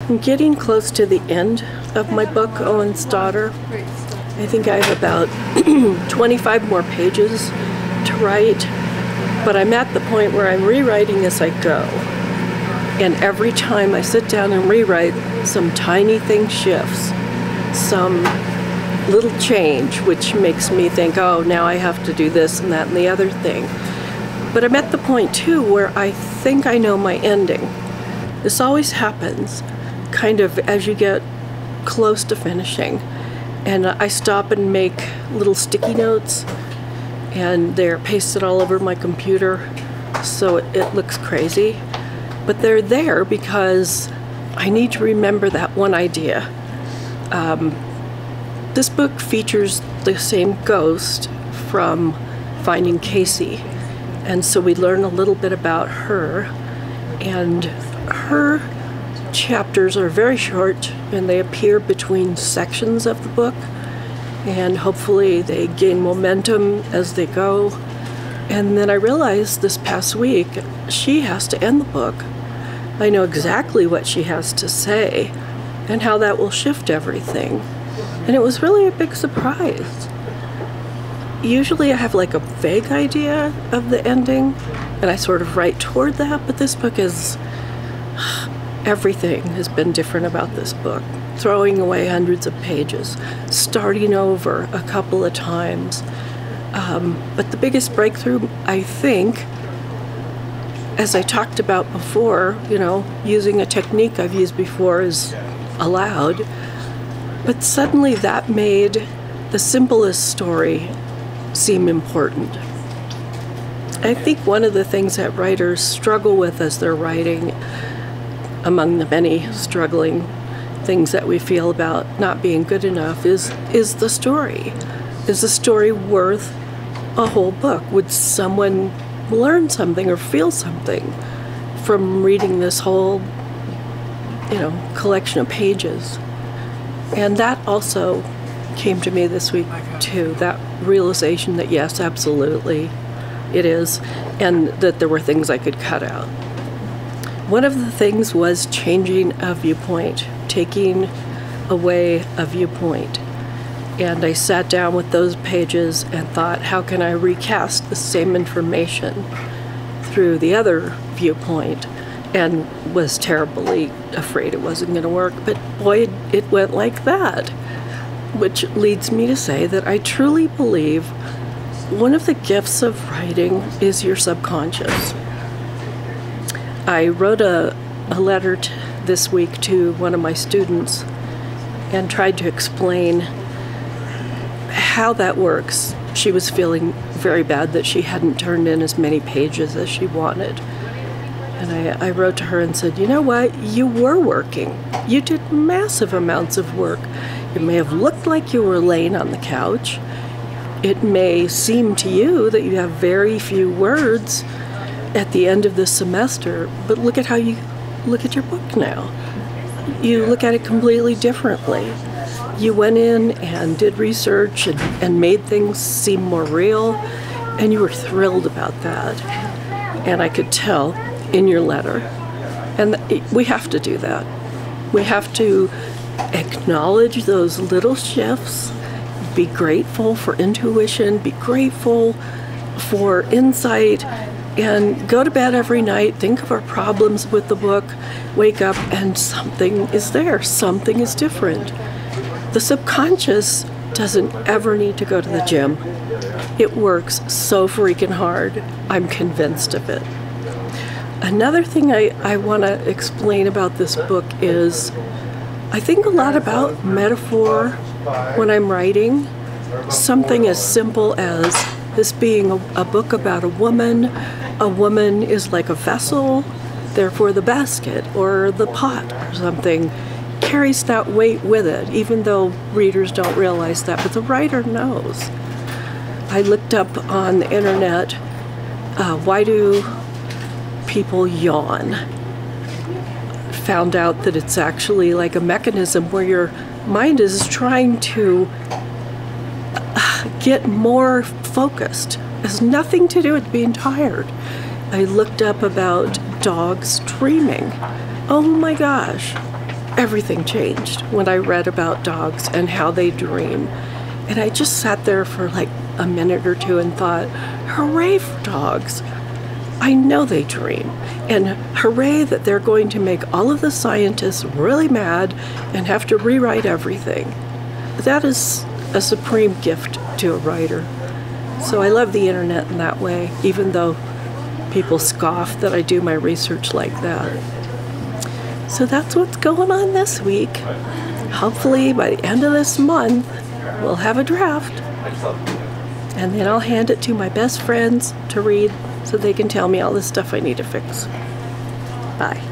I'm getting close to the end of my book, Owen's Daughter. I think I have about 25 more pages to write, but I'm at the point where I'm rewriting as I go. And every time I sit down and rewrite, some tiny thing shifts, some little change, which makes me think, oh, now I have to do this and that and the other thing. But I'm at the point, too, where I think I know my ending. This always happens, kind of as you get close to finishing. And I stop and make little sticky notes, and they're pasted all over my computer, so it looks crazy. But they're there because I need to remember that one idea. This book features the same ghost from Finding Casey, and so we learn a little bit about her, and her chapters are very short and they appear between sections of the book, and hopefully they gain momentum as they go. And then I realized this past week she has to end the book. I know exactly what she has to say and how that will shift everything. And it was really a big surprise. Usually I have like a vague idea of the ending and I sort of write toward that, but this book is, everything has been different about this book. Throwing away hundreds of pages, starting over a couple of times. But the biggest breakthrough, I think, as I talked about before, you know, using a technique I've used before is allowed, but suddenly that made the simplest story seem important. I think one of the things that writers struggle with as they're writing, among the many struggling things that we feel about not being good enough, is the story. Is the story worth a whole book? Would someone learn something or feel something from reading this whole, you know, collection of pages? And that also came to me this week too, that realization that yes, absolutely, it is, and that there were things I could cut out. One of the things was changing a viewpoint, taking away a viewpoint. And I sat down with those pages and thought, how can I recast the same information through the other viewpoint? And was terribly afraid it wasn't going to work. But boy, it went like that. Which leads me to say that I truly believe one of the gifts of writing is your subconscious. I wrote a letter this week to one of my students and tried to explain how that works. She was feeling very bad that she hadn't turned in as many pages as she wanted. And I wrote to her and said, you know what, you were working. You did massive amounts of work. It may have looked like you were laying on the couch. It may seem to you that you have very few words at the end of this semester, but look at how you look at your book now. You look at it completely differently. You went in and did research and made things seem more real, and you were thrilled about that. And I could tell in your letter. And we have to do that. We have to acknowledge those little shifts, be grateful for intuition, be grateful for insight, and go to bed every night, think of our problems with the book, wake up, and something is there, something is different. The subconscious doesn't ever need to go to the gym. It works so freaking hard. I'm convinced of it. Another thing I want to explain about this book is I think a lot about metaphor when I'm writing. Something as simple as this being a book about a woman. A woman is like a vessel, therefore the basket or the pot or something carries that weight with it, even though readers don't realize that, but the writer knows. I looked up on the internet, why do people yawn? Found out that it's actually like a mechanism where your mind is trying to get more focused. It has nothing to do with being tired. I looked up about dogs dreaming. Oh my gosh. everything changed when I read about dogs and how they dream. And I just sat there for like a minute or two and thought, hooray for dogs. I know they dream. And hooray that they're going to make all of the scientists really mad and have to rewrite everything. That is a supreme gift to a writer. So I love the internet in that way, even though people scoff that I do my research like that. So that's what's going on this week. Hopefully by the end of this month, we'll have a draft. And then I'll hand it to my best friends to read so they can tell me all the stuff I need to fix. Bye.